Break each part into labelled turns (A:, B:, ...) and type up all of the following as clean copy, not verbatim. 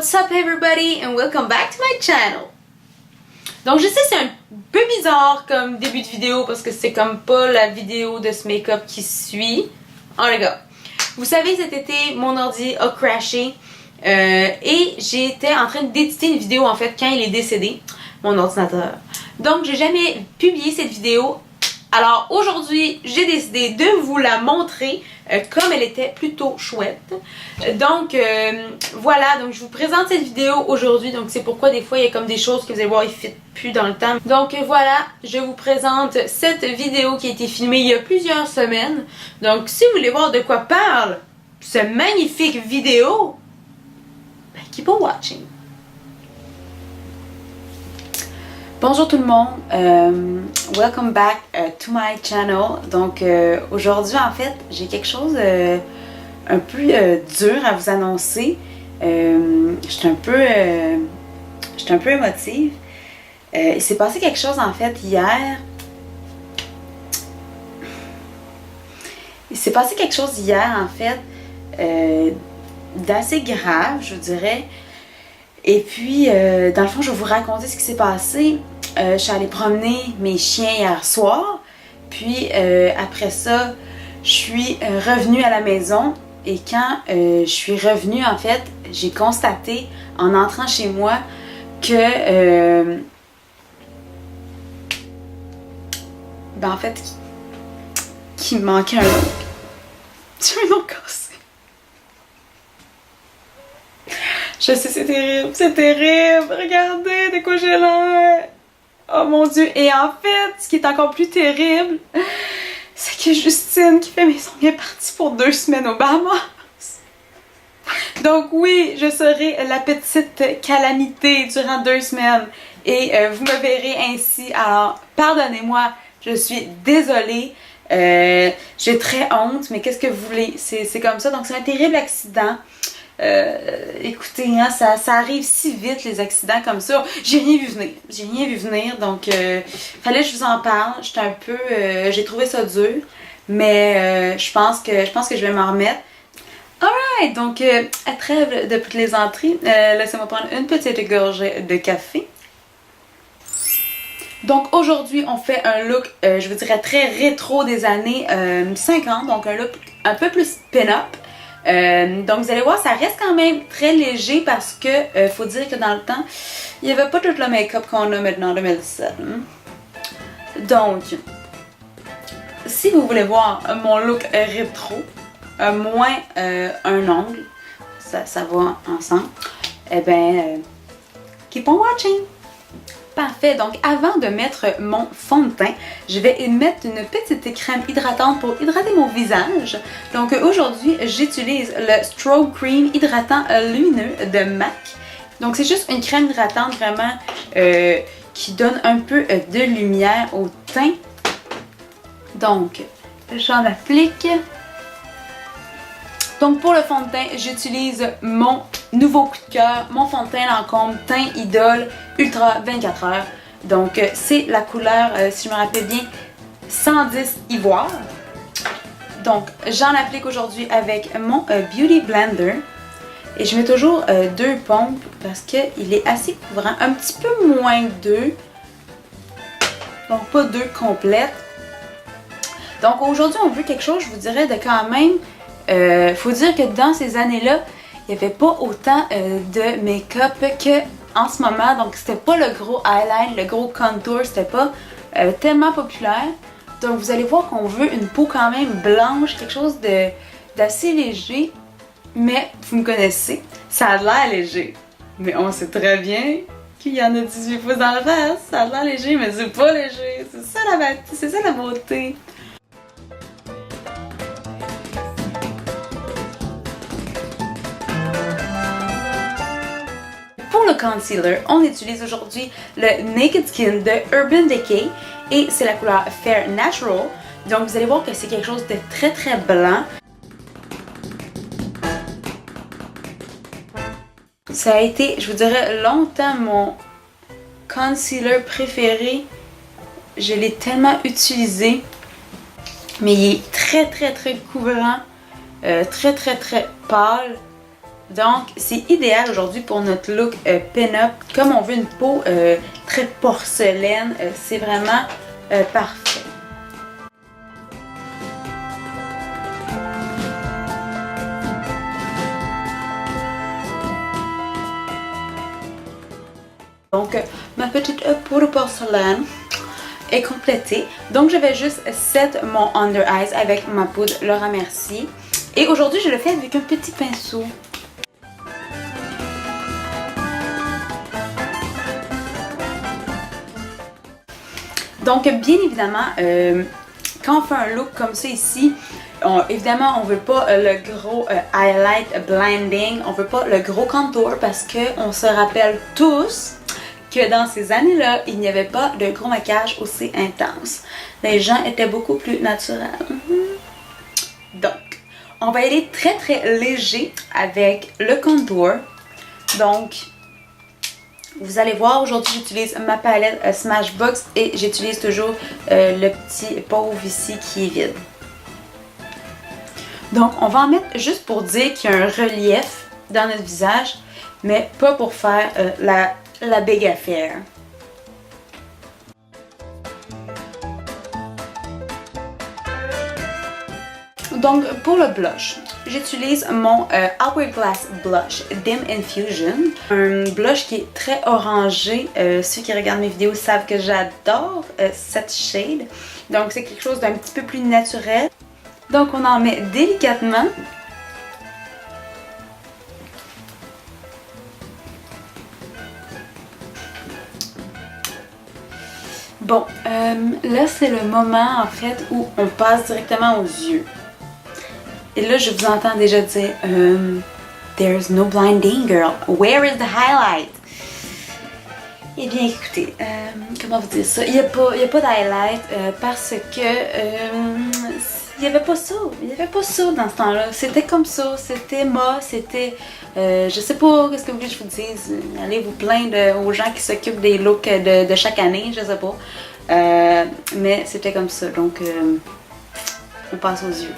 A: What's up everybody and welcome back to my channel. Donc je sais c'est un peu bizarre comme début de vidéo parce que c'est comme pas la vidéo de ce make-up qui suit. Oh les gars, vous savez cet été mon ordi a crashé et j'étais en train d'éditer une vidéo en fait quand il est décédé, mon ordinateur. Donc j'ai jamais publié cette vidéo. Alors aujourd'hui, j'ai décidé de vous la montrer comme elle était plutôt chouette. Donc voilà, donc je vous présente cette vidéo aujourd'hui. Donc c'est pourquoi des fois il y a comme des choses que vous allez voir, ils ne fit plus dans le temps. Donc voilà, je vous présente cette vidéo qui a été filmée il y a plusieurs semaines. Donc si vous voulez voir de quoi parle ce magnifique vidéo, ben, keep on watching. Bonjour tout le monde, welcome back to my channel. Donc aujourd'hui en fait j'ai quelque chose un peu dur à vous annoncer. J'étais un peu émotive. Il s'est passé quelque chose en fait hier. Il s'est passé quelque chose hier en fait d'assez grave je dirais. Et puis, dans le fond, je vais vous raconter ce qui s'est passé. Je suis allée promener mes chiens hier soir. Puis, après ça, je suis revenue à la maison. Et quand je suis revenue, en fait, j'ai constaté, en entrant chez moi, que... en fait, qu'il me manquait un ongle. J'ai un ongle cassé. Je sais, c'est terrible, regardez de quoi j'ai l'air. Oh mon Dieu, et en fait, ce qui est encore plus terrible, c'est que Justine, qui fait mes ongles, est partie pour 2 semaines aux Bahamas. Donc oui, je serai la petite calamité durant 2 semaines. Et vous me verrez ainsi, alors pardonnez-moi, je suis désolée. J'ai très honte, mais qu'est-ce que vous voulez, c'est comme ça, donc c'est un terrible accident. Écoutez, hein, ça arrive si vite les accidents comme ça. J'ai rien vu venir, donc fallait que je vous en parle. J'étais un peu, j'ai trouvé ça dur, mais je pense que je vais m'en remettre. Alright, donc à trêve de plaisanterie, laissez-moi prendre une petite gorgée de café. Donc aujourd'hui, on fait un look, je vous dirais très rétro des années 50, donc un look un peu plus pin-up. Donc vous allez voir, ça reste quand même très léger parce que faut dire que dans le temps, il n'y avait pas tout le make-up qu'on a maintenant en 2017. Donc, si vous voulez voir mon look rétro, moins un ongle, ça va ensemble, eh ben, keep on watching! Parfait, donc avant de mettre mon fond de teint, je vais mettre une petite crème hydratante pour hydrater mon visage. Donc aujourd'hui, j'utilise le Strobe Cream hydratant lumineux de MAC. Donc c'est juste une crème hydratante vraiment qui donne un peu de lumière au teint. Donc, j'en applique. Donc pour le fond de teint, j'utilise mon nouveau coup de cœur, mon fond de teint Lancôme Teint Idole Ultra 24 heures. Donc c'est la couleur, si je me rappelle bien, 110 Ivoire. Donc j'en applique aujourd'hui avec mon Beauty Blender. Et je mets toujours 2 pompes parce qu'il est assez couvrant, un petit peu moins que 2. Donc pas 2 complètes. Donc aujourd'hui on veut quelque chose, je vous dirais, de quand même... faut dire que dans ces années-là, il n'y avait pas autant de make-up qu'en ce moment. Donc c'était pas le gros highlight, le gros contour, c'était pas tellement populaire. Donc vous allez voir qu'on veut une peau quand même blanche, quelque chose d'assez léger. Mais vous me connaissez, ça a l'air léger. Mais on sait très bien qu'il y en a 18 pouces dans le face. Ça a l'air léger, mais c'est pas léger. C'est ça la beauté. Pour le concealer, on utilise aujourd'hui le Naked Skin de Urban Decay et c'est la couleur Fair Natural. Donc vous allez voir que c'est quelque chose de très très blanc. Ça a été, je vous dirais, longtemps mon concealer préféré. Je l'ai tellement utilisé, mais il est très très très couvrant, très très très pâle. Donc, c'est idéal aujourd'hui pour notre look pin-up. Comme on veut une peau très porcelaine, c'est vraiment parfait. Donc, ma petite peau de porcelaine est complétée. Donc, je vais juste set mon under eyes avec ma poudre Laura Mercier. Et aujourd'hui, je le fais avec un petit pinceau. Donc, bien évidemment, quand on fait un look comme ça ici, évidemment, on veut pas le gros highlight blending, on veut pas le gros contour parce qu'on se rappelle tous que dans ces années-là, il n'y avait pas de gros maquillage aussi intense. Les gens étaient beaucoup plus naturels. Donc, on va y aller très très léger avec le contour. Donc, vous allez voir, aujourd'hui j'utilise ma palette Smashbox et j'utilise toujours le petit pauvre ici qui est vide. Donc, on va en mettre juste pour dire qu'il y a un relief dans notre visage, mais pas pour faire la big affaire. Donc, pour le blush, j'utilise mon Hourglass Blush Dim Infusion. Un blush qui est très orangé. Ceux qui regardent mes vidéos savent que j'adore cette shade. Donc, c'est quelque chose d'un petit peu plus naturel. Donc, on en met délicatement. Bon, là c'est le moment en fait où on passe directement aux yeux. Et là je vous entends déjà dire There's no blinding girl, where is the highlight? Eh bien écoutez, comment vous dire ça? Il n'y a pas d'highlight parce que il n'y avait pas ça. Il n'y avait pas ça dans ce temps-là. C'était comme ça, c'était c'était... je sais pas qu'est-ce que vous voulez que je vous dise. Allez vous plaindre aux gens qui s'occupent des looks de chaque année, je sais pas. Mais c'était comme ça, donc on passe aux yeux.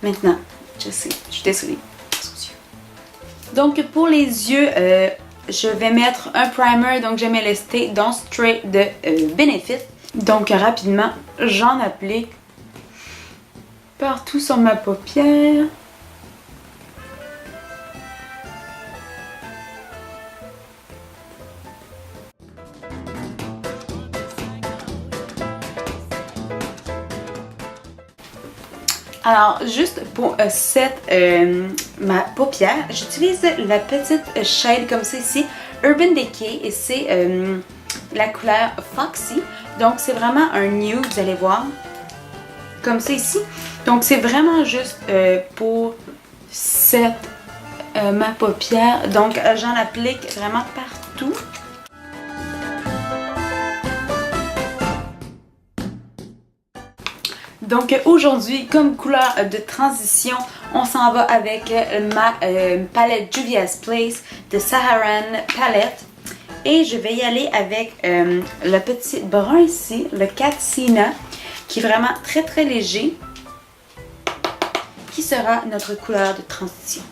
A: Maintenant, je sais, je suis désolée, on passe aux yeux. Donc pour les yeux, je vais mettre un primer, donc je mets le Stay Don't Stray de Benefit. Donc rapidement, j'en applique partout sur ma paupière. Alors, juste pour ma paupière, j'utilise la petite shade comme ça ici, Urban Decay, et c'est la couleur Foxy. Donc, c'est vraiment un nude, vous allez voir, comme ça ici. Donc, c'est vraiment juste pour ma paupière. Donc, j'en applique vraiment partout. Donc aujourd'hui, comme couleur de transition, on s'en va avec ma palette Juvia's Place de Saharan Palette. Et je vais y aller avec le petit brun ici, le Katsina, qui est vraiment très très léger, qui sera notre couleur de transition.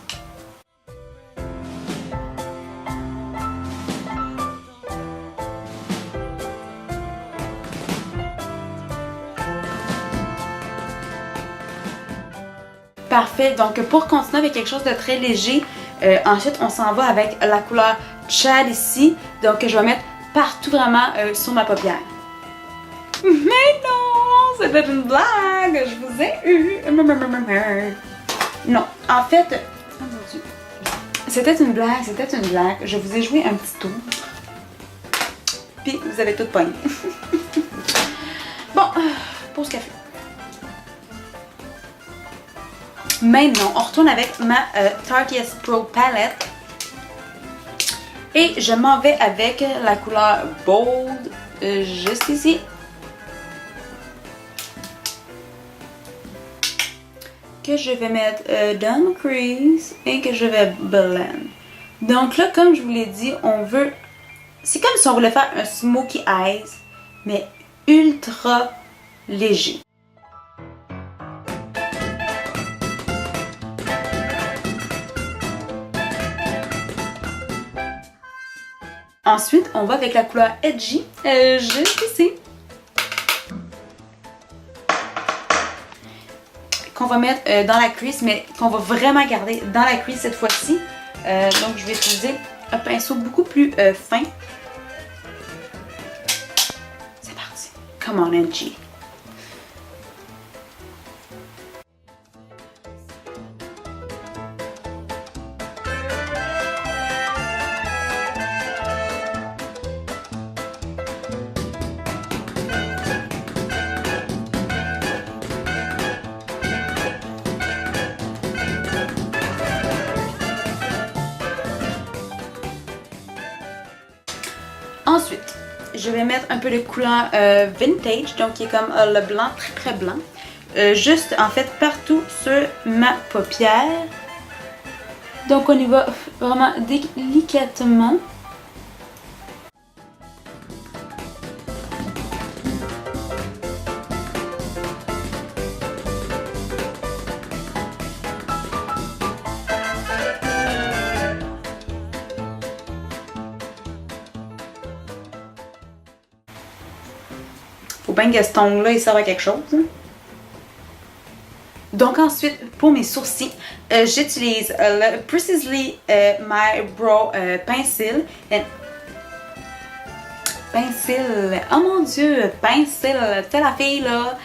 A: Parfait, donc pour continuer avec quelque chose de très léger, ensuite on s'en va avec la couleur Chad ici, donc je vais mettre partout vraiment sur ma paupière. Mais non, c'était une blague, je vous ai eu. Non, en fait, oh mon Dieu, c'était une blague, je vous ai joué un petit tour, puis vous avez tout pogné. Bon, pause café. Maintenant, on retourne avec ma Tarte Yes Pro Palette. Et je m'en vais avec la couleur Bold, juste ici. Que je vais mettre dans ma crease et que je vais blend. Donc là, comme je vous l'ai dit, on veut... C'est comme si on voulait faire un smokey eyes, mais ultra léger. Ensuite, on va avec la couleur Edgy. Je sais qu'on va mettre dans la crease, mais qu'on va vraiment garder dans la crease cette fois-ci. Donc, je vais utiliser un pinceau beaucoup plus fin. C'est parti. Come on, Edgy. Ensuite, je vais mettre un peu de couleur vintage, donc qui est comme le blanc, très très blanc. Juste en fait partout sur ma paupière. Donc on y va vraiment délicatement. Faut bien que cet ongle-là, il serve à quelque chose. Hein? Donc ensuite, pour mes sourcils, j'utilise le Precisely My Brow Pencil. Pencil, oh mon dieu, Pencil, c'est la fille là,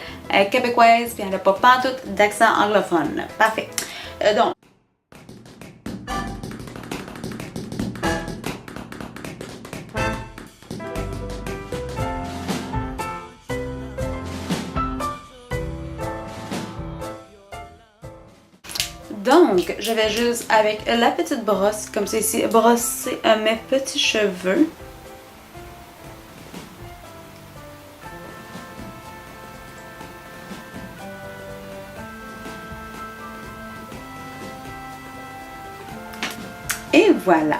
A: québécoise, puis elle n'a pas pantoute d'accent anglophone. Parfait. Donc, je vais juste avec la petite brosse, comme ceci, brosser mes petits cheveux. Et voilà.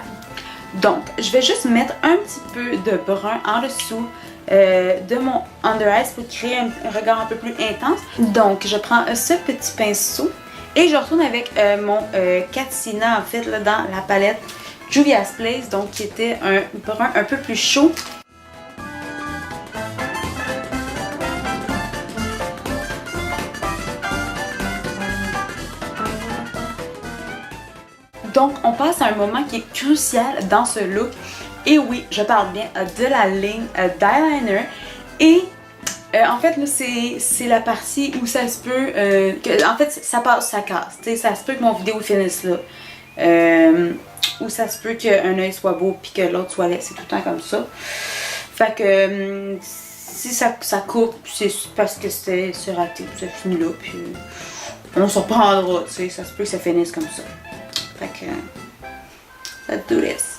A: Donc, je vais juste mettre un petit peu de brun en dessous de mon under eyes pour créer un regard un peu plus intense. Donc, je prends ce petit pinceau. Et je retourne avec mon Katina, en fait, là, dans la palette Juvia's Place, donc qui était un brun un peu plus chaud. Donc, on passe à un moment qui est crucial dans ce look. Et oui, je parle bien de la ligne d'eyeliner. Et en fait, là, c'est la partie où ça se peut en fait, ça passe, ça casse. T'sais, ça se peut que mon vidéo finisse là. Ou ça se peut qu'un œil soit beau puis que l'autre soit laid. C'est tout le temps comme ça. Fait que si ça coupe, c'est parce que c'est raté. Ça finit là. Puis on s'en reprendra. Ça se peut que ça finisse comme ça. Fait que let's do this.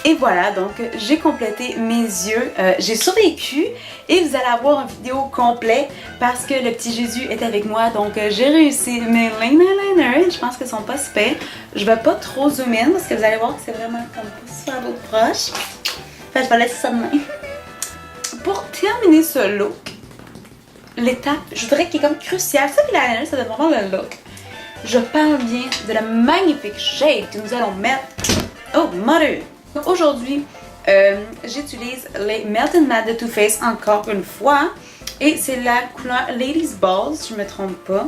A: Et voilà, donc j'ai complété mes yeux, j'ai survécu et vous allez avoir une vidéo complète parce que le petit Jésus est avec moi. Donc j'ai réussi mes eyeliner, je pense qu'ils sont pas super. Je vais pas trop zoom in parce que vous allez voir que c'est vraiment comme pas super beau proche. Fait que je vais laisser ça de même. Pour terminer ce look, l'étape, je voudrais qu'il est comme crucial, ça que l'eyeliner, ça donne vraiment le look. Je parle bien de la magnifique shade que nous allons mettre. Oh, mother! Aujourd'hui, j'utilise les Melt and Matte de Too Faced encore une fois. Et c'est la couleur Ladies Balls, si je ne me trompe pas.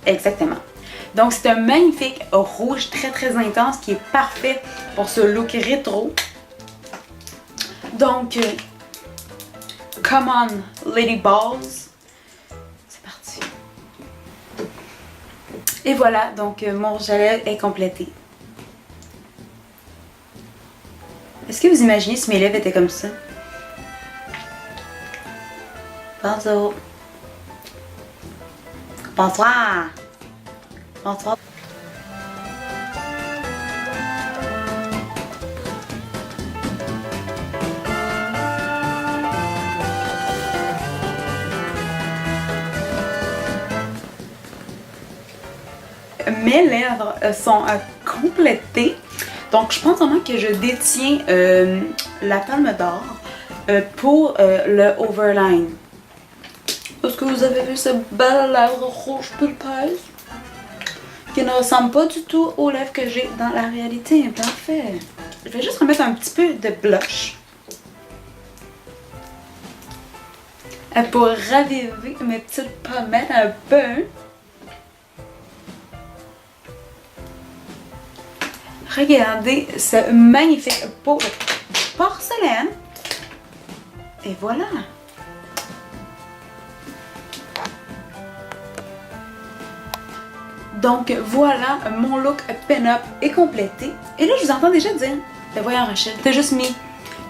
A: Exactement. Donc c'est un magnifique rouge très très intense qui est parfait pour ce look rétro. Donc, come on Lady Balls. C'est parti. Et voilà, donc mon rouge à lèvres est complété. Est-ce que vous imaginez si mes lèvres étaient comme ça? Bonjour. Bonsoir. Bonsoir. mes lèvres sont complétées. Donc je pense vraiment que je détiens la palme d'or pour le overline. Est-ce que vous avez vu ce belle lèvre rouge pulpeuse? Qui ne ressemble pas du tout aux lèvres que j'ai dans la réalité. Parfait. Je vais juste remettre un petit peu de blush. Pour raviver mes petites pommettes un peu. Regardez ce magnifique pot de porcelaine. Et voilà. Donc voilà, mon look pin-up est complété. Et là, je vous entends déjà dire, ben voyons Rachel, t'as juste mis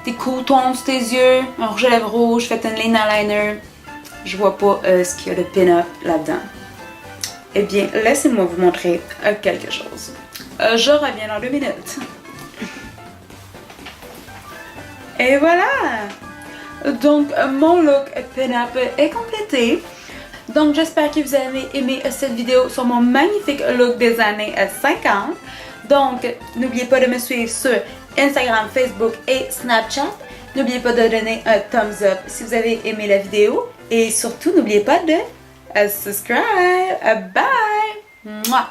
A: tes coutons sur tes yeux, un rouge à lèvres rouge, fait une ligne eyeliner. Je vois pas ce qu'il y a de pin-up là-dedans. Eh bien, laissez-moi vous montrer quelque chose. Je reviens dans 2 minutes. Et voilà! Donc, mon look pin-up est complété. Donc, j'espère que vous avez aimé cette vidéo sur mon magnifique look des années 50. Donc, n'oubliez pas de me suivre sur Instagram, Facebook et Snapchat. N'oubliez pas de donner un thumbs up si vous avez aimé la vidéo. Et surtout, n'oubliez pas de subscribe. Bye! Mouah!